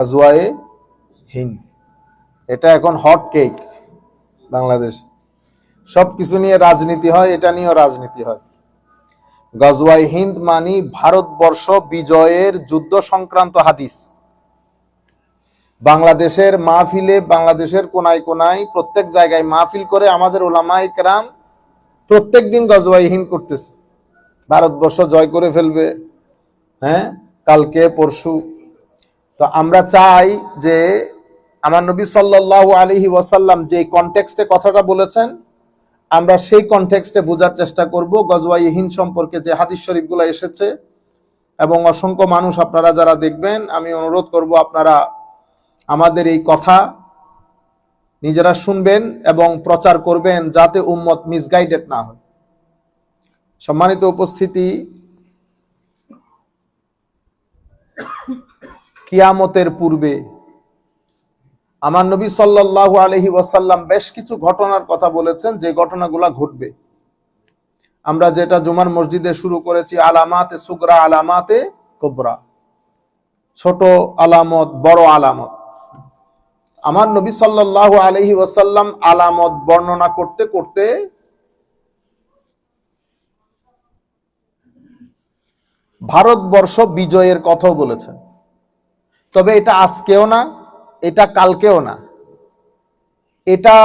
গাজওয়ায়ে হিন্দ, এটা এখন hot cake Bangladesh. সবকিছু নিয়ে রাজনীতি হয়, এটা নিয়েও রাজনীতি হয়। গাজওয়ায়ে হিন্দ মানি ভারতবর্ষ বিজয়ের যুদ্ধ সংক্রান্ত হাদিস। বাংলাদেশের মাহফিলে, বাংলাদেশের কোনায় কোনায় প্রত্যেক জায়গায় মাহফিল করে আমাদের উলামায়ে কেরাম প্রত্যেক দিন গাজওয়ায়ে হিন্দ করতেছে। ভারতবর্ষ জয় করে ফেলবে, হ্যাঁ, কালকে পরশু। তো আমরা চাই যে আমার নবী সাল্লাল্লাহু আলাইহি ওয়াসাল্লাম যে কনটেক্সটে কথাটা বলেছেন, আমরা সেই কনটেক্সটে বোঝার চেষ্টা করব। গাজওয়ায়ে হিন্দ সম্পর্কে যে হাদিস শরীফগুলো এসেছে এবং অসংখ্য মানুষ আপনারা যারা দেখবেন, আমি অনুরোধ করব আপনারা আমাদের এই কথা নিজেরা শুনবেন এবং প্রচার করবেন, যাতে উম্মত মিসগাইডেড না হয়। সম্মানিত উপস্থিতি, কিয়ামতের পূর্বে আমার নবী সাল্লাল্লাহু আলাইহি ওয়াসাল্লাম বেশ কিছু ঘটনার কথা বলেছেন, যে ঘটনাগুলো ঘটবে। আমরা যেটা জুমার মসজিদে শুরু করেছি, আলামাতে সুগরা আলামাতে কুবরা, ছোট আলামত বড় আলামত। আমার নবী সাল্লাল্লাহু আলাইহি ওয়াসাল্লাম আলামত বর্ণনা করতে করতে ভারতবর্ষ বিজয়ের কথাও বলেছেন। তবে এটা আজকেও না, এটা কালকেও না, এটা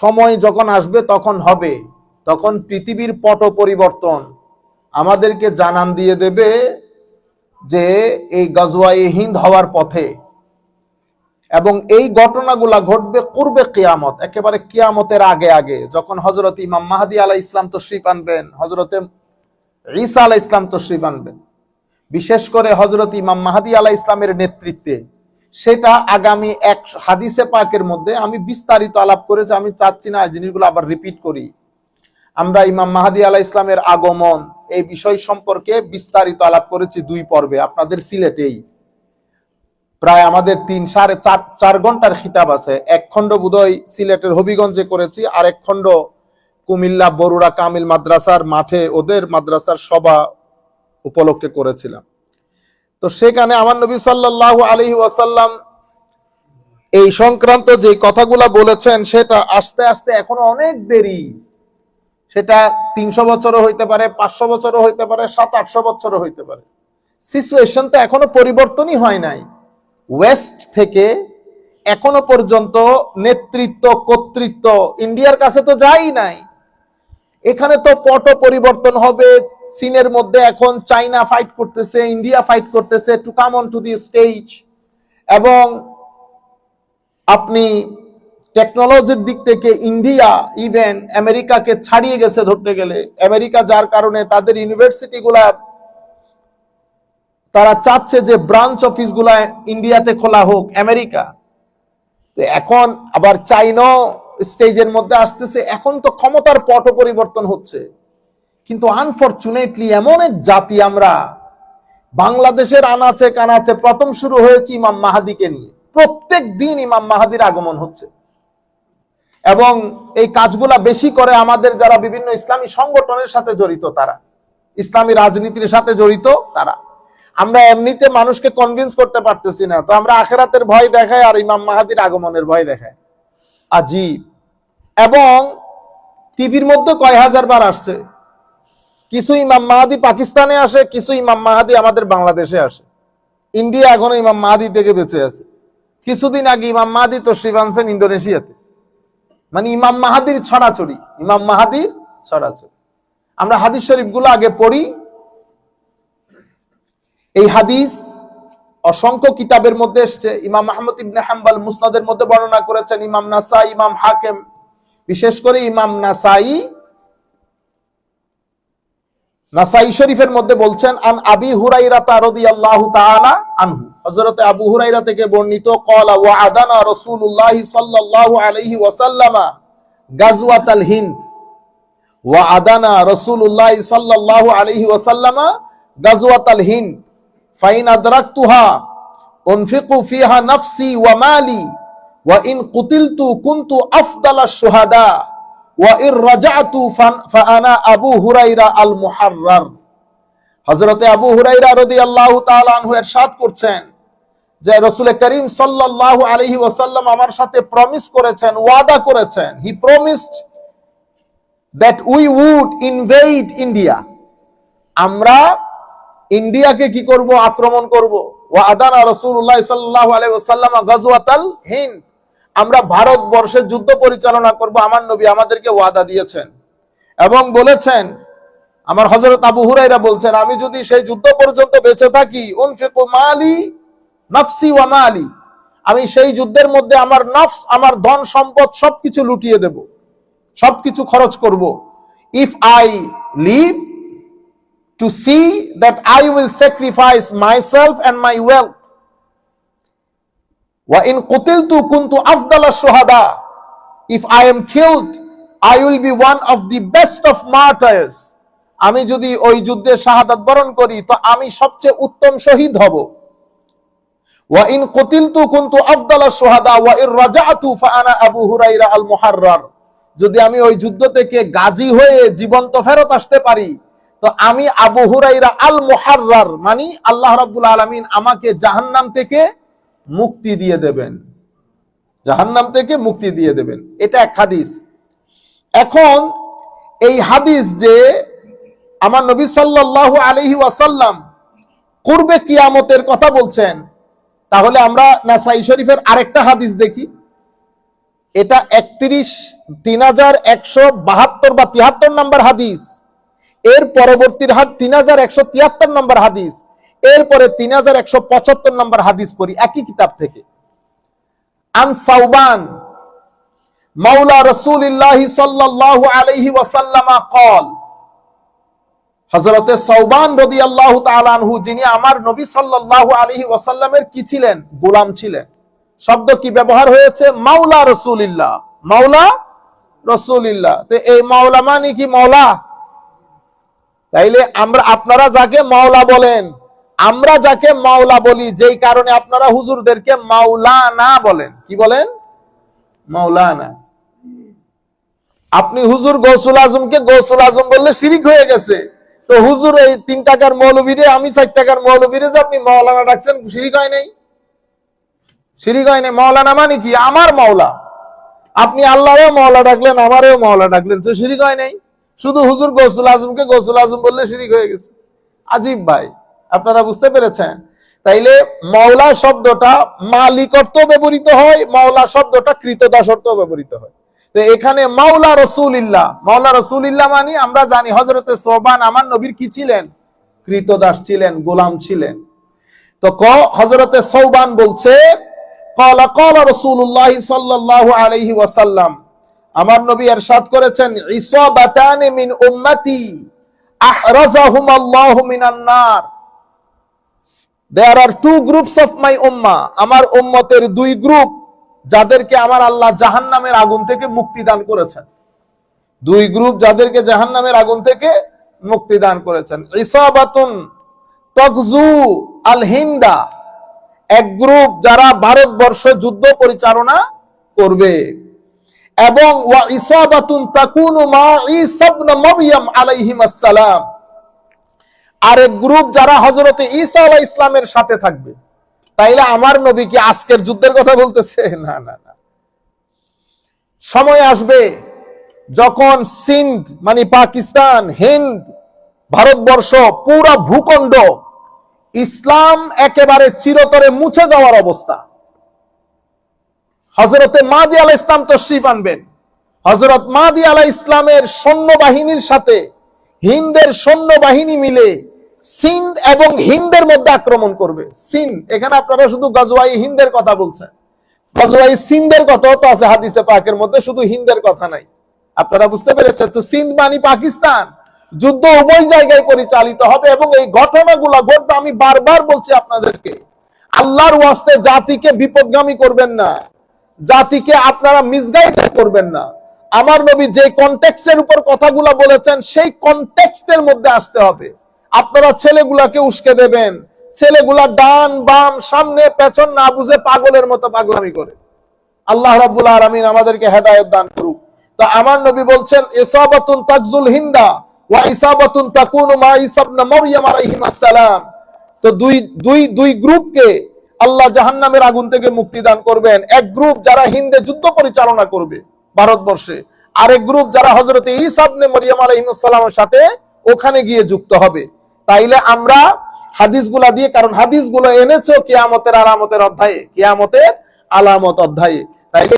সময় যখন আসবে তখন হবে। তখন পৃথিবীর পট পরিবর্তন আমাদেরকে জানান দিয়ে দেবে যে এই গাজওয়ায়ে হিন্দ হওয়ার পথে, এবং এই ঘটনাগুলা ঘটবে কুরবে কিয়ামত, একেবারে কিয়ামতের আগে আগে, যখন হযরত ইমাম মাহদী আলাইহিস সালাম তশরীফ আনবেন, হযরতে ঈসা আলাইহিস সালাম তশরীফ আনবেন, বিশেষ করে হযরত ইমাম মাহদী আলাইহিস সালামের নেতৃত্বে। সেটা আগামী এক হাদিসে পাকের মধ্যে আমি বিস্তারিত আলাপ করেছি, আমি চাচ্ছি না এই জিনিসগুলো আবার রিপিট করি। আমরা ইমাম মাহদী আলাইহিস সালামের আগমন এই বিষয় সম্পর্কে বিস্তারিত আলাপ করেছি 2 পর্বে আপনাদের সিলেটেই। প্রায় আমাদের 3-4 ঘন্টার খিতাব আছে। এক খণ্ড বোধহয় সিলেটের হবিগঞ্জে করেছি, আর এক খণ্ড কুমিল্লা বরুড়া কামিল মাদ্রাসার মাঠে ওদের মাদ্রাসার সভা উপলক্ষে করেছিলাম। তো সেখানে আমার নবী সাল্লাল্লাহু আলাইহি ওয়াসাল্লাম এই সংক্রান্ত যে কথাগুলা বলেছেন, সেটা আস্তে আস্তে এখনো অনেক দেরি। সেটা 300 বছরও হইতে পারে, 500 বছরও হইতে পারে, 700-800 বছরও হইতে পারে। সিচুয়েশন তো এখনো পরিবর্তনই হয় নাই। ওয়েস্ট থেকে এখনো পর্যন্ত নেতৃত্ব কর্তৃত্ব ইন্ডিয়ার কাছে তো যাই নাই। এখানে তো পট পরিবর্তন হবে। চীনের মধ্যে এখন চাইনা ফাইট করতেছে, ইন্ডিয়া ফাইট করতেছে to come on to the stage. এবং আপনি টেকনোলজির দিক থেকে ইন্ডিয়া ইভেন আমেরিকাকে ছাড়িয়ে গেছে ধরতে গেলে। আমেরিকা যার কারণে তাদের ইউনিভার্সিটি গুলা তারা চাচ্ছে যে ব্রাঞ্চ অফিস গুলা ইন্ডিয়াতে খোলা হোক, আমেরিকা। তো এখন আবার চাইনা স্টেজের মধ্যে আসতেছে। এখন তো ক্ষমতার পট পরিবর্তন হচ্ছে। কিন্তু আনফরচুনেটলি এমন এক জাতি আমরা, বাংলাদেশের আনাচে কানাচে প্রথম শুরু হয়েছে ইমাম মাহাদিকে নিয়ে। প্রত্যেক দিন ইমাম মাহাদির আগমন হচ্ছে, এবং এই কাজগুলা বেশি করে আমাদের যারা বিভিন্ন ইসলামী সংগঠনের সাথে জড়িত, তারা ইসলামী রাজনীতির সাথে জড়িত তারা। আমরা এমনিতে মানুষকে কনভিন্স করতে পারতেছি না, তো আমরা আখিরাতের ভয় দেখাই আর ইমাম মাহাদির আগমনের ভয় দেখাই। আজীব। এবং টিভির মধ্যে কয় হাজার বার আসছে। কিছু ইমাম মাহাদি পাকিস্তানে আসে, কিছু ইমাম মাহাদি আমাদের বাংলাদেশে আসে। ইন্ডিয়া এখনো ইমাম মাহাদি থেকে বেঁচে আছে। কিছুদিন আগে ইমাম মাহাদি তশরিফ আনছেন ইন্দোনেশিয়াতে। মানে ইমাম মাহাদির ছড়াছড়ি, ইমাম মাহাদির ছড়াছড়ি। আমরা হাদিস শরীফ গুলো আগে পড়ি। এই হাদিস অসংখ্য কিতাবের মধ্যে এসছে। ইমাম আহমদ ইবনে হাম্বল মুসনাদের মধ্যে বর্ণনা করেছেন, ইমাম নাসাই, ইমাম হাকিম, বিশেষ করে ইমাম নাসাই শরীফের মধ্যে বলছেন, আন আবি হুরাইরা রাদিয়াল্লাহু তাআলা আনহু, হযরত আবু হুরাইরা থেকে বর্ণিত, ক্বালা ওয়া আদানা রাসূলুল্লাহ সাল্লাল্লাহু আলাইহি ওয়াসাল্লাম গাজওয়াতাল হিন্দ, ওয়া আদানা রাসূলুল্লাহ সাল্লাল্লাহু আলাইহি ওয়াসাল্লাম গাজওয়াতাল হিন্দ, ফাইন আদরাকতুহা উনফিকু ফিহা নাফসি ওয়া মালি, ওয়া ইন কুতিলতু কুনতু আফদালাশ শুহাদা, ওয়া ইর রাজাতু ফাআনা আবু হুরাইরা আল মুহাররার। হযরতে আবু হুরাইরা রাদিয়াল্লাহু তাআলা আনহু ইরশাদ করছেন যে রাসূল করিম সাল্লাল্লাহু আলাইহি ওয়াসাল্লাম আমার সাথে প্রমিস করেছেন, ওয়াদা করেছেন, he promised that we would invade India, আমরা ইন্ডিয়াকে কি করব, আক্রমণ করব। ওয়া আদানা রাসূলুল্লাহ সাল্লাল্লাহু আলাইহি ওয়াসাল্লাম গাজওয়াতাল হিন্দ, আমরা ভারতবর্ষে যুদ্ধ পরিচালনা করব, আমার নবী আমাদেরকে ওয়াদা দিয়েছেন এবং বলেছেন, আমার হযরত আবু হুরায়রা বলছেন, আমি যদি সেই যুদ্ধ পর্যন্ত বেঁচে থাকি, উনফিকু মালি নাফসি ওয়া মালি, আমি সেই যুদ্ধের মধ্যে আমার নফস, আমার ধন সম্পদ সবকিছু লুটিয়ে দেব, সবকিছু খরচ করব। If I live to see that I will sacrifice myself and my wealth. Wa in qutiltu kuntu afdala shuhada, if I am killed I will be one of the best of martyrs, আমি যদি ওই যুদ্ধে শাহাদাত বরণ করি তো আমি সবচেয়ে উত্তম শহীদ হব। ওয়া ইন কুতিলতু কুনতু আফদালা শুহাদা ওয়া ইন রাজাতু ফাআনা আবু হুরায়রা আল মুহাররার, যদি আমি ওই যুদ্ধ থেকে গাজী হয়ে জীবন্ত ফেরত আসতে পারি তো আমি আবু হুরায়রা আল মুহাররার, মানে আল্লাহ রাব্বুল আলামিন আমাকে জাহান্নাম থেকে মুক্তি দিয়ে দেবেন, জাহান্নাম থেকে মুক্তি দিয়ে দেবেন। এটা এক হাদিস। এখন এই হাদিস যে আমার নবী সাল্লাল্লাহু আলাইহি ওয়াসাল্লাম পূর্বে কিয়ামতের কথা বলছেন, তাহলে আমরা নাসাই শরীফের আরেকটা হাদিস দেখি। এটা 3172 বা 73 নম্বর হাদিস, এর পরবর্তীর 3173 নম্বর হাদিস, এরপরে 3175 নম্বর হাদিস পড়ি একই কিতাব থেকে। আন সাউবান মাওলা রাসূলুল্লাহ সাল্লাল্লাহু আলাইহি ওয়াসাল্লাম قال, হযরতে সাউবান রাদিয়াল্লাহু তাআলা আনহু, যিনি আমার নবী সাল্লাল্লাহু আলাইহি ওয়াসাল্লামের কি ছিলেন, গোলাম ছিলেন। শব্দ কি ব্যবহার হয়েছে, মাওলা রাসূলুল্লাহ, মাওলা রাসূলুল্লাহ। তো এই মাওলা মানে কি মাওলা? তাইলে আপনারা যাকে মাওলা বলেন, আমরা যাকে মাওলা বলি, যেই কারণে আপনারা হুজুরদেরকে মাওলানা বলেন। কি বলেন? মাওলানা। আপনি হুজুর গৌসুল আজমকে গৌসুল আজম বললে শিরিক হয়ে গেছে। তো হুজুর এই 3 টাকার মৌলবীরে, আমি 4 টাকার মৌলবীরে যে আপনি মাওলানা ডাকছেন, শিরিক হয় নাই? শিরিক হয় নাই। মাওলানা মানে কি? আমার মাওলা। আপনি আল্লাহরও মাওলা ডাকলেন, আমারও মাওলা ডাকলেন, তো শিরিক হয় নাই? শুধু হুজুর গৌসুল আজমকে গৌসুল আজম বললে শিরিক হয়ে গেছে। আজীব ভাই, আপনারা বুঝতে পেরেছেন? তাইলে মাওলা শব্দটা মালিক অর্থ ব্যবহৃত হয়, মাওলা শব্দটা কৃতদাস অর্থ ব্যবহৃত হয়। তো এখানে মাওলা রাসূলুল্লাহ, মাওলা রাসূলুল্লাহ মানে আমরা জানি হযরতে সাউবান আমার নবীর কি ছিলেন, কৃতদাস ছিলেন, গোলাম ছিলেন। তো হযরতে সাউবান বলছে, ক্বালা ক্বালা রাসূলুল্লাহ সাল্লাল্লাহু আলাইহি ওয়াসাল্লাম, আমার নবী ইরশাদ করেছেন, ইসাবাতান মিন উম্মতি আহরাজাহুম আল্লাহু মিনান নার, there are 2 groups of my ummah, আমার উম্মতের 2 গ্রুপ যাদেরকে আমার আল্লাহ জাহান্নামের আগুন থেকে মুক্তি দান করেছেন। 2 গ্রুপ যাদেরকে জাহান্নামের আগুন থেকে মুক্তি দান করেছেন। ইসাবাতুন তাগজু আল হিন্দা, এক গ্রুপ যারা ভারতবর্ষ যুদ্ধ পরিচালনা করবে, এবং ওয়া ইসাবাতুন তাকুনু মা ঈসা ইবনে মারইয়াম আলাইহিস সালাম, আরেক গ্রুপ যারা হযরতে ঈসা আলাইহিস সালামের সাথে থাকবে। তাইলে আমার নবী কি আজকের যুদ্ধের কথা বলতেছে? না না না। সময় আসবে যখন সিন্ধ মানে পাকিস্তান, হিন্দ, ভারতবর্ষ, পুরা ভূখণ্ড ইসলাম একেবারে চিরতরে মুছে যাওয়ার অবস্থা। হযরতে মাহদী আলাইহিস সালাম তশরীফ আনবেন। হযরত মাহদী আলাইহিস সালামের সৈন্যবাহিনীর সাথে হিন্দের সৈন্যবাহিনী মিলে সিন্ধ এবং হিন্দের মধ্যে আক্রমণ করবে। সিন্ধ, এখানে আপনারা শুধু গজওয়াই হিন্দের কথা বলছেন, গজওয়াই সিন্ধের কথাও তো আছে হাদিসে পাকের মধ্যে, শুধু হিন্দের কথা নাই। আপনারা বুঝতে পেরেছেন? তো সিন্ধ মানে পাকিস্তান, যুদ্ধ উভয় জায়গায় পরিচালিত হবে এবং এই ঘটনাগুলো ঘটবে। আমি বারবার বলছি আপনাদেরকে, আল্লাহর ওয়াস্তে জাতিকে বিপদগামী করবেন না, জাতিকে আপনারা মিসগাইড করবেন না। আমার নবী যে কনটেক্সটের উপর কথাগুলো বলেছেন সেই কনটেক্সটের মধ্যে আসতে হবে। আপনারা ছেলেগুলাকে উস্কে দেবেন, ছেলেগুলা ডান বাম সামনে পেছন না বুঝে পাগলের মতো পাগলামি করে। আল্লাহ রাব্বুল আলামিন আমাদেরকে হেদায়েত দান করুক। তো আমার নবী বলছেন, ইসাবাতুন তাকজুল হিন্দা ওয়া ইসাবাতুন তাকুনু মা ঈসা ইবনে মারইয়াম আলাইহিস সালাম। তো দুই গ্রুপকে আল্লাহ জাহান্নামের আগুন থেকে মুক্তি দান করবেন। এক গ্রুপ যারা হিন্দে যুদ্ধ পরিচালনা করবে ভারতবর্ষে, আরেক গ্রুপ যারা হযরত ঈসা ইবনে মরিয়ম আলাইহিস সালামের সাথে ওখানে গিয়ে যুক্ত হবে। তাইলে আমরা হাদিসগুলা দিয়ে, কারণ হাদিসগুলো এনেছে কিয়ামতের আলামতের অধ্যায়ে, কিয়ামতের আলামত অধ্যায়ে, তাইলে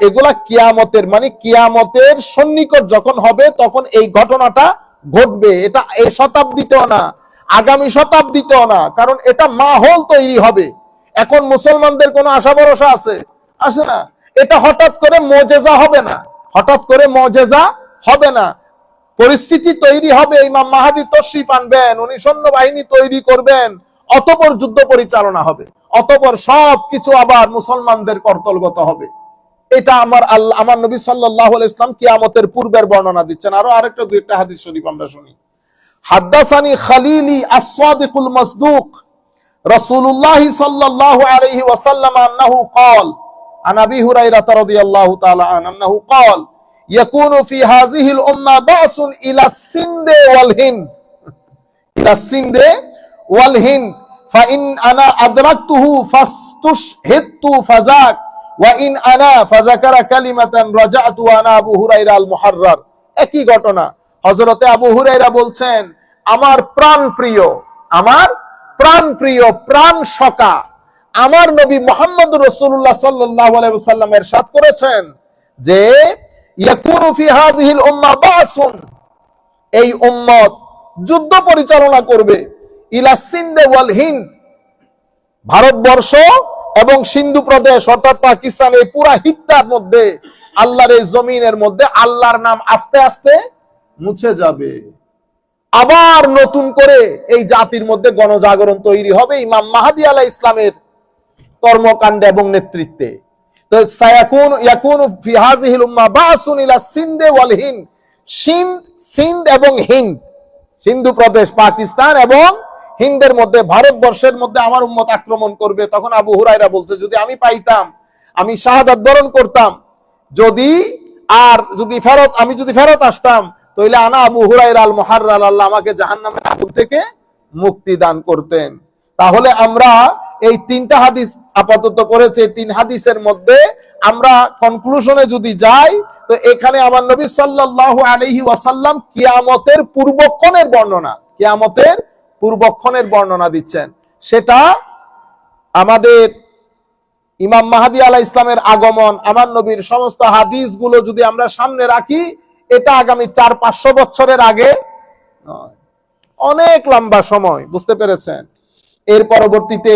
এগুলা কিয়ামতের মানে কিয়ামতের সন্নিকট যখন হবে তখন এই ঘটনাটা ঘটবে। এটা এই শতাব্দীতেও না, আগামী শতাব্দীতেও না, কারণ এটা মাহল তৈরি হবে। এখন মুসলমানদের কোনো আশা ভরসা আসে না। এটা হঠাৎ করে মুজিজা হবে না, হঠাৎ করে মুজিজা হবে না। পরিস্থিতি তৈরি হবে, ইমাম মাহদী তশরিফ আনবেন, উনি সৈন্যবাহিনী তৈরি করবেন, অতঃপর যুদ্ধ পরিচালনা হবে, অতঃপর সবকিছু আবার মুসলমানদের কর্তলগত হবে। এটা আমার নবী সাল্লাল্লাহু আলাইহি ওয়াসাল্লাম কিয়ামতের পূর্বের বর্ণনা দিচ্ছেন। আরো আরেকটা দুইটা হাদিস শরীফ আমরা শুনি। হাদাসানি খালিলি আস-সাদিকুল মাসদুক রাসূলুল্লাহ সাল্লাল্লাহু আলাইহি ওয়াসাল্লাম আন্নাহু ক্বাল আন আবি হুরায়রা রাদিয়াল্লাহু তাআলা আনহু ক্বাল ইয়াকুনু ফি হাযিহিল উম্মাহ বা'সুন ইলা সিন্দে ওয়াল হিন্দ, ইলা সিন্দে ওয়াল হিন্দ ফা ইন আনা আদরাকতুহু ফাস্তুশহিদতু ফাযাক ওয়া ইন আনা ফাযাকারা কালিমাতান রাজা'তু আনা আবু হুরায়রা আল মুহাররার। একই ঘটনা। হযরতে আবু হুরায়রা বলছেন, আমার প্রাণ প্রিয়, আমার প্রাণ প্রিয়, প্রাণ সখা আমার নবী মুহাম্মদুর রাসূলুল্লাহ সাল্লাল্লাহু আলাইহি ওয়াসাল্লাম ইরশাদ করেছেন যে ইয়াকুনু ফি হাযিহিল উম্মাহ বা'সুন, এই উম্মত যুদ্ধ পরিচালনা করবে, ইলা সিন্ধে ওয়াল হিন্দ, ভারতবর্ষ এবং সিন্ধু প্রদেশ অর্থাৎ পাকিস্তান, এই পুরা হিত্তার মধ্যে, আল্লাহর এই জমিনের মধ্যে আল্লাহর নাম আস্তে আস্তে মুছে যাবে। আবার নতুন করে এই জাতির মধ্যে গণজাগরণ তৈরি হবে ইমাম মাহদী আলাইহিস ইসলামের কর্মকাণ্ডে এবং নেতৃত্বে। তো ইয়াকুনু ফি হাযিহিল উম্মাহ বা'সুন ইলা সিন্ধে ওয়াল হিন্দ, সিন্ধ এবং হিন্দ, সিন্ধু প্রদেশ পাকিস্তান এবং হিন্দের মধ্যে, ভারতবর্ষের মধ্যে আমার উম্মত আক্রমণ করবে। তখন আবু হুরায়রা বলছে, যদি আমি পাইতাম, আমি শাহাদাত বরণ করতাম, যদি ফেরত আসতাম, তাহলে আনা আবু হুরায়রা আল মুহাররার, আল্লাহ আমাকে জাহান্নামের আগুন থেকে মুক্তি দান করতেন। তাহলে আমরা এই তিনটা হাদিস আপাতত করেছে, তিন হাদিসের মধ্যে আমরা কনক্লুশনে যদি যাই, তো এখানে আমার নবী সাল্লাল্লাহু আলাইহি ওয়াসাল্লাম কিয়ামতের পূর্বক্ষণের বর্ণনা, কিয়ামতের পূর্বক্ষণের বর্ণনা দিচ্ছেন। সেটা আমাদের ইমাম মাহদী আলাইহিস ইসলামের আগমন, আমার নবীর সমস্ত হাদিসগুলো যদি আমরা সামনে রাখি, এটা আগামী 400-500 বছরের আগে নয়, অনেক লম্বা সময়, বুঝতে পেরেছেন। এর পরবর্তীতে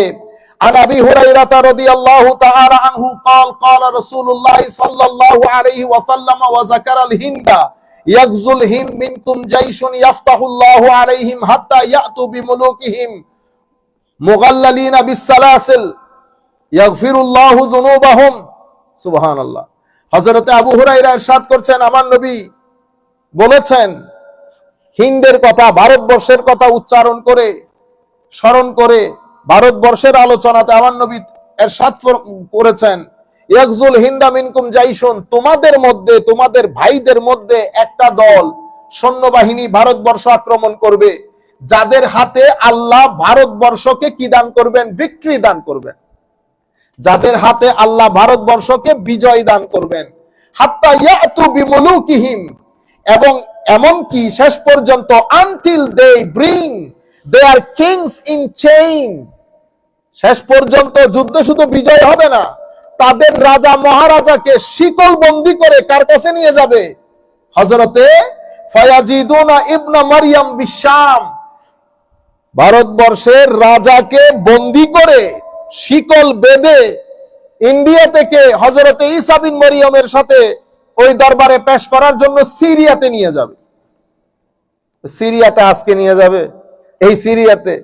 আন আবি হুরায়রা রাদিয়াল্লাহু তাআলা আনহু قال قال رسول الله صلى الله عليه وسلم وذكر الهند يغزو الهند منكم جيش يفتح الله عليهم حتى يأتوا بملوكهم مغللين بالسلاسل يغفر الله ذنوبهم। সুবহানাল্লাহ। হযরত আবু হুরায়রা ইরশাদ করছেন, আমার নবী বলেছেন, হিন্দের কথা, ভারতবর্ষের কথা উচ্চারণ করে, স্মরণ করে ভারতবর্ষের আলোচনাতে আমার নবী ইরশাদ করেছেন, ইয়াকজুল হিন্দা মিনকুম জাইশুন, তোমাদের মধ্যে, তোমাদের ভাইদের মধ্যে একটা দল সৈন্যবাহিনী ভারতবর্ষ আক্রমণ করবে, যাদের হাতে আল্লাহ ভারতবর্ষকে কি দান করবেন? ভিক্টরি দান করবেন, যাদের হাতে আল্লাহ ভারতবর্ষকে বিজয় দান করবেন। হাত্তা ইয়াতু বিমুলুকিহিম, এবং এমনকি শেষ পর্যন্ত, until they bring their kings in chain, শেষ পর্যন্ত যুদ্ধে শুধু বিজয় হবে না, তাদের রাজা মহারাজাকে শিকল বন্দী করে কার কাছে নিয়ে যাবে? হযরতে ফায়াজিদুনা ইবনে মারইয়াম বিশাম, ভারতবর্ষের রাজাকে বন্দী করে শিকল বেঁধে ইন্ডিয়া থেকে হযরতে ঈসা বিন মরিয়মের সাথে ওই দরবারে পেশ করার জন্য সিরিয়াতে নিয়ে যাবে। সিরিয়াতে আজকে নিয়ে যাবে, এই সিরিয়াতে।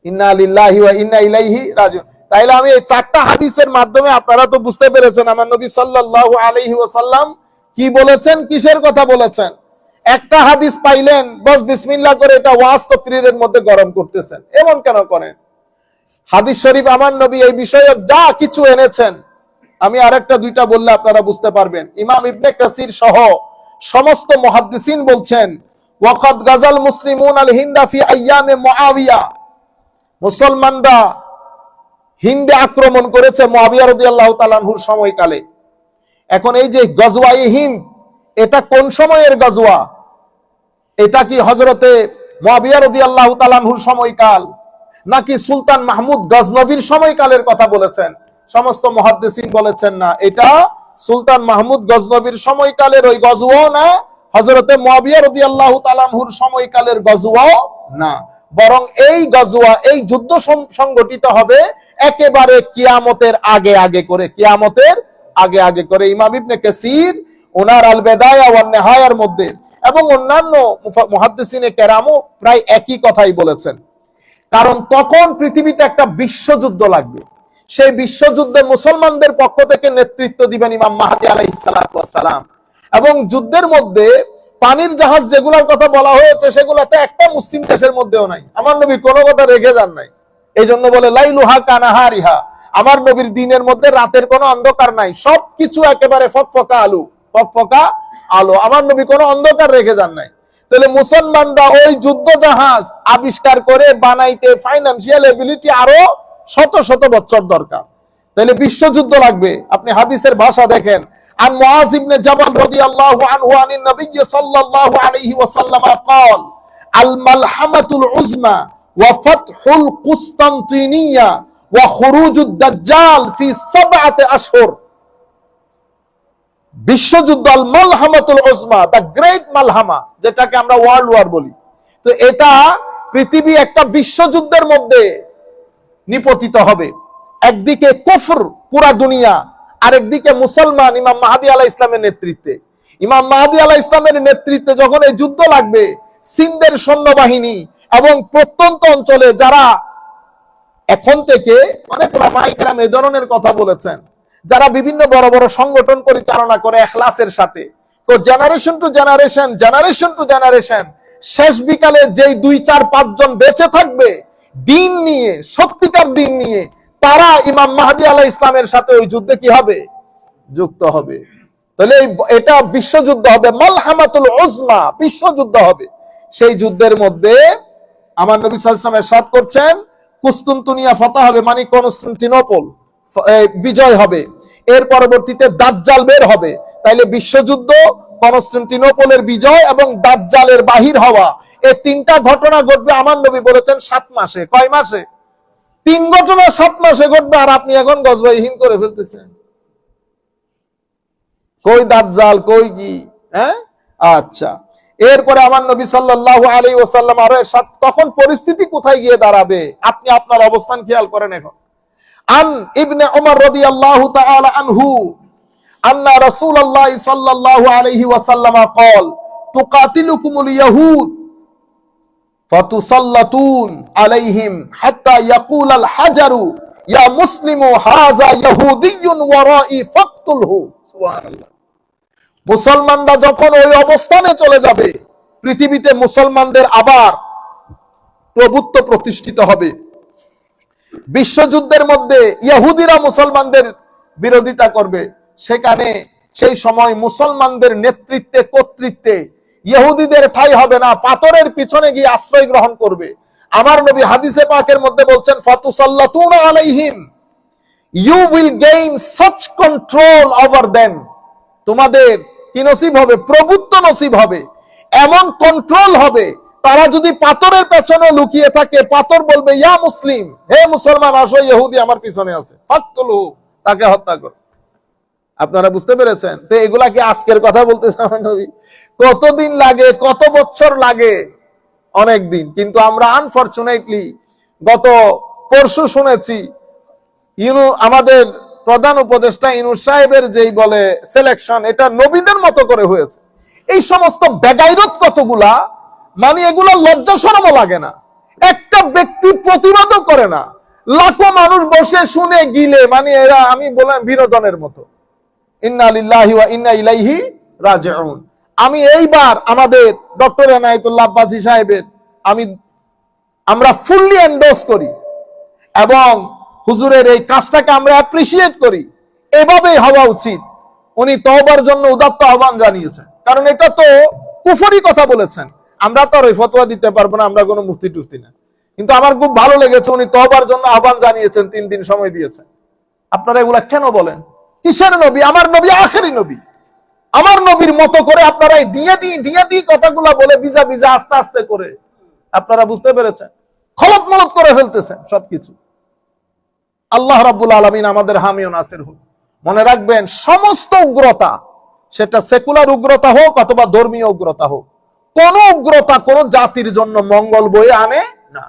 ইন্না লিল্লাহি ওয়া ইন্না ইলাইহি রাজিউন। তাইলে আমি এই চারটা হাদিসের মাধ্যমে আপনারা তো বুঝতে পেরেছেন আমার নবী সাল্লাল্লাহু আলাইহি ওয়াসাল্লাম কি বলেছেন, কিসের কথা বলেছেন। একটা হাদিস পাইলেন, বস বিসমিল্লাহ করে এটা ওয়াজ তাকরীরের মধ্যে গরম করতেছেন, এমন কেন করেন? হাদিস শরীফ আমার নবী এই বিষয়ে যা কিছু এনেছেন, আমি আরেকটা দুইটা বললে আপনারা বুঝতে পারবেন। ইমাম ইবনে কাসির সহ সমস্ত মুহাদ্দিসিন বলছেন, ওয়াকাদ গাজাল মুসলিমুন আল হিন্দা ফি আইয়ামে মুআবিয়া, মুসলমানরা হিন্দে আক্রমণ করেছে মুআবিয়া রাদিয়াল্লাহু তাআলা আনহুর সময়কালে। এখন এই যে গজওয়ায়ে হিন্দ, এটা কোন সময়ের গজওয়া? এটা কি হযরতে মুআবিয়া রাদিয়াল্লাহু তাআলা আনহুর সময়কাল, নাকি সুলতান মাহমুদ গজনবীর সময়কালের কথা বলেছেন? সমস্ত মুহাদ্দিসিন বলেছেন না, এটা সুলতান মাহমুদ গজনবীর সময়কালের ওই গজওয়াও না, হযরতে মুআবিয়া রাদিয়াল্লাহু তাআলা আনহুর সময়কালের গজওয়াও না, বরং এই গজওয়া, এই যুদ্ধ সংগঠিত হবে একেবারে কিয়ামতের আগে আগে করে, কিয়ামতের আগে আগে করে। ইমাম ইবনে কাসির ওনার আল বিদায়া ওয়ান নিহায়ার মধ্যে এবং অন্যান্য মুহাদ্দিসিনে কেরামও প্রায় একই কথাই বলেছেন। কারণ তখন পৃথিবীতে একটা বিশ্বযুদ্ধ লাগবে। সেই বিশ্বযুদ্ধে মুসলমানদের পক্ষ থেকে নেতৃত্ব দিবেন ইমাম মাহদী আলাইহিস সালাতু ওয়াস সালাম, এবং যুদ্ধের মধ্যে পানির জাহাজ যেগুলোর কথা বলা হয়েছে সেগুলোতে একটা মুসলিম দেশের মধ্যেও নাই। আমার নবী কোনো কথা রেখে যান নাই। এই জন্য বলে লাইলুহা কানাহারিহা, আমার নবীর দিনের মধ্যে রাতের কোনো অন্ধকার নাই, সবকিছু একেবারে ফকফকা আলো, ফকফকা আলো। আমার নবী কোনো অন্ধকার রেখে যান নাই। তাহলে মুসলমানরা ওই যুদ্ধ জাহাজ আবিষ্কার করে বানাইতে ফাইন্যান্সিয়াল এবিলিটি আরো শত শত বছর দরকার। তাহলে বিশ্বযুদ্ধ লাগবে। আপনি হাদিসের ভাষা দেখেন, عن معاذ بن جبل رضي الله عنه عن النبي صلى الله عليه وسلم قال الملحمة العظمى وفتح القسطنطينية وخروج الدجال في 7 أشهر। বিশ্বযুদ্ধ আল মালহামাতুল উজমা, দ্য গ্রেট মালহামা, যেটাকে আমরা ওয়ার্ল্ড ওয়ার বলি। তো এটা পৃথিবী একটা বিশ্বযুদ্ধের মধ্যে নিপতিত হবে। একদিকে কুফর পুরা দুনিয়া, আরেকদিকে মুসলমান ইমাম মাহদী আলাইহিস ইসলামের নেতৃত্বে। ইমাম মাহদী আলাইহিস ইসলামের নেতৃত্বে যখন এই যুদ্ধ লাগবে, সিন্ধের সৈন্যবাহিনী এবং প্রত্যন্ত অঞ্চলে যারা এখন থেকে অনেক ওলামায়ে কেরাম এই ধরনের কথা বলেছেন, যারা বিভিন্ন বড় বড় সংগঠন পরিচালনা করে ইখলাসের সাথে, তো generation to generation, generation to generation, শেষ বিকালে যেই 2, 4, 5 জন বেঁচে থাকবে দিন নিয়ে, সত্যিকার দিন নিয়ে, তারা ইমাম মাহদী আলাইহিস ইসলামের সাথে ওই যুদ্ধে কি হবে? যুক্ত হবে। তাহলে এটা বিশ্বযুদ্ধ হবে, মালহামাতুল উজমা, বিশ্বযুদ্ধ হবে। সেই যুদ্ধের মধ্যে আমার নবী সাল্লাল্লাহু আলাইহি ওয়াসাল্লাম ইরশাদ করছেন, কুস্তুনতুনিয়া ফাতা হবে, মানে কনস্টান্টিনোপল বিজয় হবে। এর পরবর্তীতে দাজ্জাল বের হবে। তাইলে বিশ্বযুদ্ধ, কনস্টান্টিনোপলের বিজয় এবং দাজ্জালের বাহির হওয়া, এই 3টা ঘটনা ঘটবে আমার নবী বলেছেন 7 মাসে। কয় মাসে? 3 ঘটনা 7 মাসে ঘটবে। আর আপনি এখন গজবাইহীন করে ফেলতেছেন, কই দাজ্জাল, কই কি? হ্যাঁ, আচ্ছা। এরপরে আমার নবী সাল্লাল্লাহু আলাইহি ওয়াসাল্লাম আরো তখন পরিস্থিতি কোথায় গিয়ে দাঁড়াবে আপনি আপনার অবস্থান খেয়াল করেন। এখন আন ইবনে উমর রাদিয়াল্লাহু তাআলা আনহু আন্না রাসূলুল্লাহ সাল্লাল্লাহু আলাইহি ওয়াসাল্লাম قال তুকাতিলুকুমুল ইয়াহুদ ফাতুসাল্লাতুন আলাইহিম হাত্তা ইয়াকুলাল হাজারু ইয়া মুসলিমু হাযা ইয়াহুদিয়্যুন ওয়ারাই ফাকতুলহু। সুবহানাল্লাহ। মুসলমানরা যখন ওই অবস্থানে চলে যাবে, পৃথিবীতে মুসলমানদের আবার প্রভুত্ব প্রতিষ্ঠিত হবে। বিশ্বযুদ্ধের মধ্যে ইহুদিরা মুসলমানদের বিরোধিতা করবে, সেখানে সেই সময় মুসলমানদের নেতৃত্বে, কর্তৃত্বে ইহুদিদের ঠাঁই হবে না, পাথরের পিছনে গিয়ে আশ্রয় গ্রহণ করবে। আমার নবী হাদিসে পাকের মধ্যে বলছেন, ফাতুসাল্লাতুনা আলাইহিম, you will gain such control over them. তোমাদের কি নসিব হবে? প্রভুত্ব নসিব হবে, এমন কন্ট্রোল হবে, তারা যদি পাথরের পেছনে লুকিয়ে থাকে, পাথর বলবে ইয়া মুসলিম, হে মুসলমান আসো, ইহুদি আমার পিছনে আছে, ফাকতুলহু, তাকে হত্যা করো। আপনারা বুঝতে পেরেছেন? তো এগুলা কি আজকের কথা বলতেছে আমার নবী? কতদিন লাগে, কত বছর লাগে? অনেক দিন। কিন্তু আমরা আনফরচুনেটলি গত পরশু শুনেছি আমাদের প্রধান উপদেষ্টা ইউনূস সাহেবের যেই বলে সিলেকশন, এটা নবীদের মতো করে হয়েছে। এই সমস্ত বেগাইরত কতগুলা, মানে এগুলা লজ্জা শরমও লাগে না। একটা ব্যক্তি প্রতিবাদও করে না, লাখো মানুষ বসে শুনে গিলে, মানে এরা আমি বললাম বিনোদনের মতো। ইন্না লিল্লাহি ওয়া ইন্না ইলাইহি রাজিউন। আমি এইবার আমাদের ডক্টর এনায়েতুল্লাহ আব্বাসী সাহেবের আমরা ফুললি এন্ডোর্স করি এবং হুজুরের এই কাজটাকে আমরা অ্যাপ্রিসিয়েট করি। এভাবেই হওয়া উচিত। উনি তওবার জন্য উদাত্ত আহ্বান জানিয়েছেন, কারণ এটা তো কুফরি কথা বলেছেন। আমরা তো আর ওই ফতোয়া দিতে পারবো না, আমরা কোনো মুফতি টুফতি না। কিন্তু আমার খুব ভালো লেগেছে উনি তওবার জন্য আহ্বান জানিয়েছেন, 3 দিন সময় দিয়েছেন। আপনারা এগুলা কেন বলেন? কিসের নবী? আমার নবী আখেরি নবী। আমার নবীর মতো করে আপনারা ডিয়া কথাগুলা বলে ভিজা ভিজা আস্তে আস্তে করে, আপনারা বুঝতে পেরেছেন, খলত মলত করে ফেলতেছেন সবকিছু। আল্লাহ রাব্বুল আলামিন আমাদের হামি ও নাসির হোক। মনে রাখবেন, সমস্ত উগ্রতা, সেটা সেকুলার উগ্রতা হোক অথবা ধর্মীয় উগ্রতা হোক, কোন উগ্রতা কোন জাতির জন্য মঙ্গল বয়ে আনে না।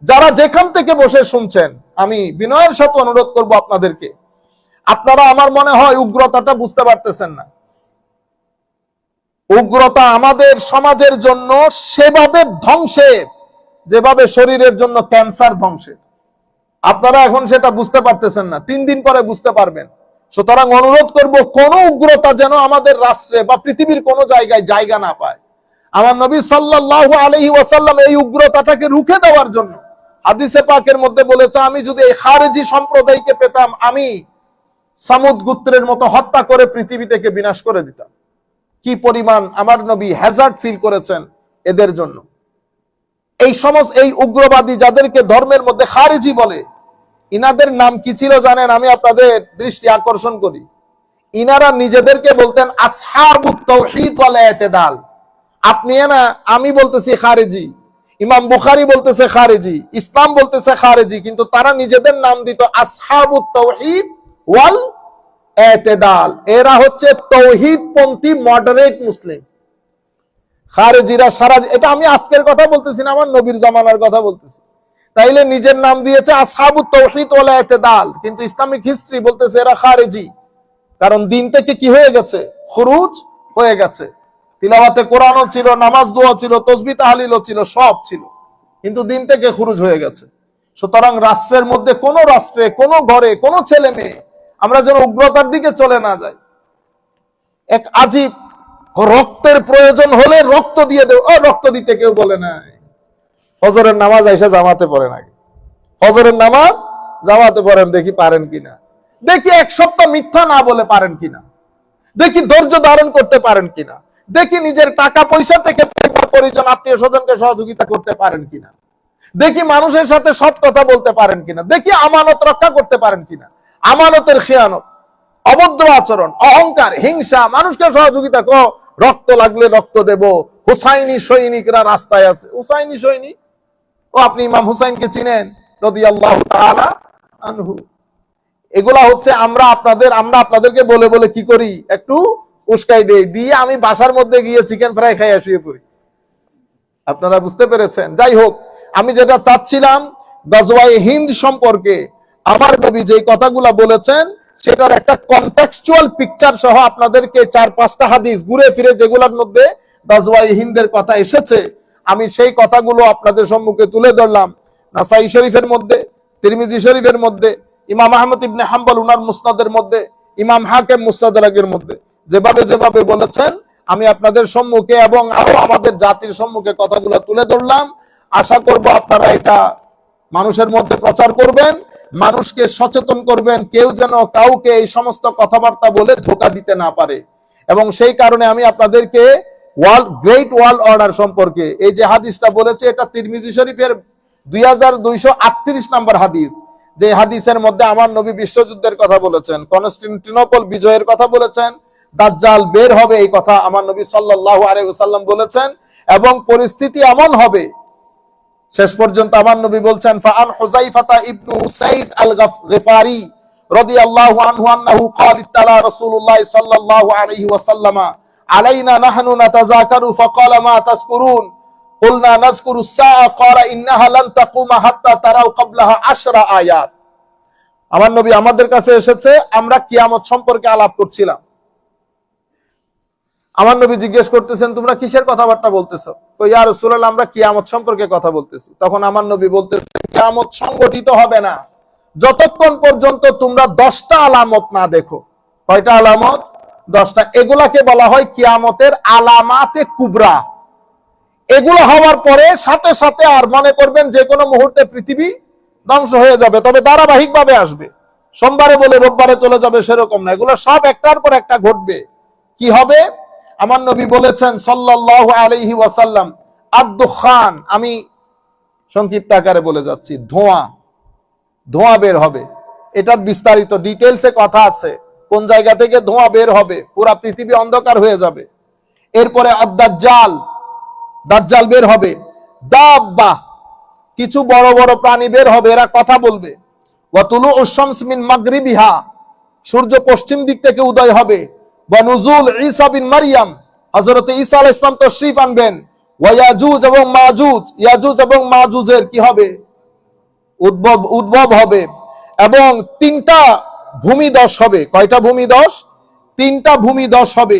যারা যেখান থেকে বসে শুনছেন, আমি বিনয়ের সাথে অনুরোধ করব আপনাদেরকে, আপনারা আমার মনে হয় উগ্রতাটা বুঝতে পারতেছেন না। উগ্রতা আমাদের সমাজের জন্য সেভাবে ধ্বংসের যেভাবে শরীরের জন্য ক্যান্সার ধ্বংসের। আপনারা এখন সেটা বুঝতে পারতেছেন না, 3 দিন পরে বুঝতে পারবেন। সুতরাং অনুরোধ করব, কোন উগ্রতা যেন আমাদের রাষ্ট্রে বা পৃথিবীর কোন জায়গায় জায়গা না পায়। আমার নবী সাল্লাল্লাহু আলাইহি ওয়াসাল্লাম এই উগ্রতাটাকে রুখে দেওয়ার জন্য হাদিসে পাকের মধ্যে বলেছে, আমি যদি এই খারেজি সম্প্রদায়কে পেতাম, আমি সামুদ গোত্রের মতো হত্যা করে পৃথিবী থেকে বিনাশ করে দিতাম। কি পরিমাণ আমার নবী হ্যাজার্ড ফিল করেছেন এদের জন্য। এই উগ্রবাদী যাদেরকে ধর্মের মধ্যে খারেজি বলে, ইনাদের নাম কি ছিল জানেন? আমি আপনাদের দৃষ্টি আকর্ষণ করি। ইনারা নিজেদেরকে বলতেন আসহাবুত তাওহীদ ওয়াল ইতিদাল। আপনি না, আমি বলতেছি খারেজি, ইমাম বুখারী বলতেছে খারেজি, ইসলাম বলতেছে খারেজি, কিন্তু তারা নিজেদের নাম দিত আসহাবুত তাওহীদ ওয়াল ইতিদাল। এরা হচ্ছে তৌহিদপন্থী মডারেট মুসলিম। খারেজিরা সারা, এটা আমি আজকের কথা বলতেছি না, আমার নবীর জামানার কথা বলতেছি। তাইলে নিজের নাম দিয়েছে আসহাবুত তাওহীদ ওয়াল ইতিদাল, কিন্তু ইসলামিক হিস্ট্রি বলতেছে এরা খারেজি। কারণ দিন থেকে কি হয়ে গেছে? খুরুজ হয়ে গেছে। তিলাওয়াতে কোরআনও ছিল, নামাজ দোয়া ছিল, তাসবিহ তাহলিলও ছিল, সব ছিল, কিন্তু দিন থেকে খুরুজ হয়ে গেছে। সুতরাং রাষ্ট্রের মধ্যে, কোন রাষ্ট্রে, কোন ঘরে, কোন ছেলে মেয়ে আমরা যেন উগ্রতার দিকে চলে না যাই। এক আজীব, রক্তের প্রয়োজন হলে রক্ত দিয়ে দেব, রক্ত দিতে কেউ বলে না। ফজরের নামাজ আইসা জামাতে পড়েন, আগে ফজরের নামাজ জামাতে পড়েন, দেখি পারেন কিনা, দেখি 1 সপ্তাহ মিথ্যা না বলে পারেন কিনা, দেখি ধৈর্য ধারণ করতে পারেন কিনা, দেখি নিজের টাকা পয়সা থেকে পরিবার পরিজন আত্মীয় স্বজনকে সহযোগিতা করতে পারেন কিনা, দেখি মানুষের সাথে সৎ কথা বলতে পারেন কিনা, দেখি আমানত রক্ষা করতে পারেন কিনা। আমানতের খেয়ানত, অভদ্র আচরণ, অহংকার, হিংসা, মানুষকে সহযোগিতা, রক্ত লাগলে রক্ত দেব, হুসাইনি সৈনিকরা রাস্তায় আছে। হুসাইনি সৈনিক? ও আপনি ইমাম হুসাইনকে চিনেন রাদিয়াল্লাহু তাআলা আনহু? এগুলা হচ্ছে আমরা আপনাদেরকে বলে বলে কি করি, একটু উস্কাই দেই, দিয়ে আমি বাসার মধ্যে গিয়ে চিকেন ফ্রাই খাইয়া শুয়ে পড়ি। আপনারা বুঝতে পেরেছেন? যাই হোক, আমি যেটা চাচ্ছিলাম, গজওয়ায়ে হিন্দ সম্পর্কে আমার নবী যে কথাগুলা বলেছেন সেটার একটা কনটেক্সচুয়াল পিকচার সহ আপনাদেরকে 4-5টা হাদিস ঘুরে ফিরে যেগুলোর মধ্যে গজওয়ায়ে হিন্দের কথা এসেছে, আমি সেই কথাগুলো আপনাদের সম্মুখে তুলে ধরলাম। নাসাই শরীফের মধ্যে, তিরমিজি শরীফের মধ্যে, ইমাম আহমদ ইবনে হাম্বল উনার মুসনাদের মধ্যে, ইমাম হাকিম মুস্তাদরাকের মধ্যে যেভাবে যেভাবে বলেছেন, আমি আপনাদের সম্মুখে এবং আরো আমাদের জাতির সম্মুখে কথাগুলো তুলে ধরলাম। আশা করব আপনারা এটা মানুষের মধ্যে প্রচার করবেন, মানুষকে সচেতন করবেন, কেউ যেন কাউকে এই সমস্ত কথাবার্তা বলে ধোঁকা দিতে না পারে। এবং সেই কারণে আমি আপনাদেরকে গ্রেট ওয়ার্ল্ড অর্ডার সম্পর্কে এই যে হাদিসটা বলেছে, এটা তিরমিজি শরীফের 2238 নম্বর হাদিস, যে হাদিসের মধ্যে আমার নবী বিশ্বযুদ্ধের কথা বলেছেন, কনস্টান্টিনোপল বিজয়ের কথা বলেছেন, দাজ্জাল বের হবে এই কথা আমার নবী সাল্লাল্লাহু আলাইহি ওয়াসাল্লাম বলেছেন, এবং পরিস্থিতি এমন হবে, শেষ পর্যন্ত আমার নবী বলছেন, ফাআন হুযাইফাতা ইবনু উসাইদ আল গফারি রাদিয়াল্লাহু আনহু আন্নাহু ক্বাল ইত্তালা রাসূলুল্লাহ সাল্লাল্লাহু আলাইহি ওয়াসাল্লাম আলাইনা নাহনু নাতাযাকারু ফাকালা মা তাযকুরুন কুলনা নাযকুরু আস-সাআ ক্বালা ইন্নাহা লান তাকুমা হাত্তা তারাউ ক্বাবলাহা 10 আয়াত। আমার নবী আমাদের কাছে এসেছে, আমরা কিয়ামত সম্পর্কে আলাপ করছিলাম। আমার নবী জিজ্ঞেস করতেছেন, তোমরা কিসের কথাবার্তা বলতেছো? তো ইয়া রাসূলুল্লাহ, আমরা কিয়ামত সম্পর্কে কথা বলতেছি। তখন আমার নবী বলতেছেন, কিয়ামত সংগঠিত হবে না যতক্ষণ পর্যন্ত তোমরা 10টা আলামত না দেখো। কয়টা আলামত? 10টা। এগুলাকে বলা হয় কিয়ামতের আলামাতে কুবরা। এগুলো হওয়ার পরে সাথে সাথে আর মনে করবেন যে কোনো মুহূর্তে পৃথিবী ধ্বংস হয়ে যাবে, তবে ধারাবাহিক ভাবে আসবে। সোমবারে বলে রোববারে চলে যাবে সেরকম না, এগুলো সব একটার পর একটা ঘটবে। কি হবে? আমার নবী বলেছেন সাল্লাল্লাহু আলাইহি ওয়াসাল্লাম, আদ-দুখান, আমি সংক্ষিপ্ত আকারে বলে যাচ্ছি, ধোঁয়া ধোঁয়া বের হবে। এটার বিস্তারিত ডিটেলসে কথা আছে, কোন জায়গা থেকে ধোঁয়া বের হবে, পুরা পৃথিবী অন্ধকার হয়ে যাবে। এরপরে আদ-দাজ্জাল, দাজ্জাল বের হবে। দাব্বা, কিছু বড় বড় প্রাণী বের হবে, এরা কথা বলবে। ওয়া তুলুউশ শামস মিন মাগরিবিহা, সূর্য পশ্চিম দিক থেকে উদয় হবে। ওয়া নুজুল ঈসা বিন মারইয়াম, হযরত ঈসা আলাইহিস সালাম তাশরীফ আনবেন। ওয়া ইয়াজুজ এবং মাজুজ, ইয়াজুজ এবং মাজুজের কি হবে, উদ্ভব হবে। এবং তিনটা ভূমিধস হবে। কয়টা ভূমিধস? তিনটা ভূমিধস হবে।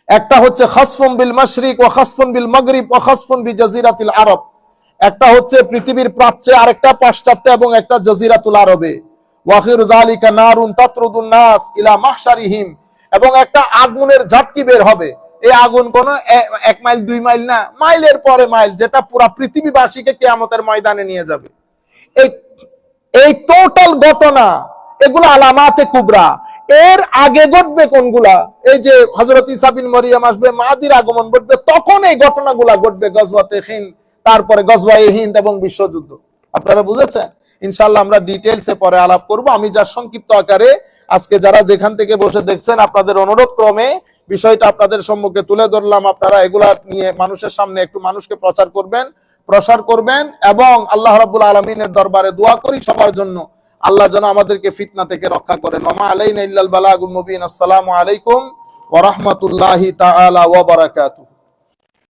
একটা হচ্ছে খাসফুন বিল মাশরিক ওয়া খাসফুন বিল মাগরিব ওয়া খাসফুন বিজাজিরাতিল আরব, একটা হচ্ছে পৃথিবীর প্রাচ্যে, আরেকটা পাশ্চাত্যে, এবং একটা জাজিরাতুল আরবে। ওয়া আখিরু যালিকা নারুন তাতরুদুন নাস ইলা মাহশারিহিম, এবং একটা আগুনের ঝাটকি বের হবে। এই আগুন কোন 1 মাইল 2 মাইল না, মাইলের পরে মাইল, যেটা পুরা পৃথিবীবাসীকে কিয়ামতের ময়দানে নিয়ে যাবে। এই টোটাল ঘটনা, এগুলো আলামাতে কুবরা। এর আগে ঘটবে কোনগুলা? এই যে হযরত ঈসা বিন মরিয়ম আসবে, মাহদির আগমন ঘটবে, তখন এই ঘটনাগুলা ঘটবে, গজওয়াতে হিন্দ, তারপরে গজওয়ায়ে হিন্দ এবং বিশ্বযুদ্ধ। আপনারা বুঝেছেন? ইনশাআল্লাহ আমরা ডিটেইলসে পরে আলাপ করব। আমি যা সংক্ষিপ্ত আকারে আজকে যারা যেখান থেকে বসে দেখছেন, আপনাদের অনুরোধ ক্রমে বিষয়টা আপনাদের সম্মুখে তুলে ধরলাম। আপনারা এগুলা নিয়ে মানুষের সামনে একটু মানুষকে প্রসার করবেন, এবং আল্লাহ রাব্বুল আলামিনের দরবারে দোয়া করি সবার জন্য, আল্লাহ যেন আমাদেরকে ফিতনা থেকে রক্ষা করেন। ওয়া মা আলাইনা ইল্লাল বালাগুল মুবিন। আসসালামু আলাইকুম ওয়া রাহমাতুল্লাহি তাআলা ওয়া বারাকাতুহু।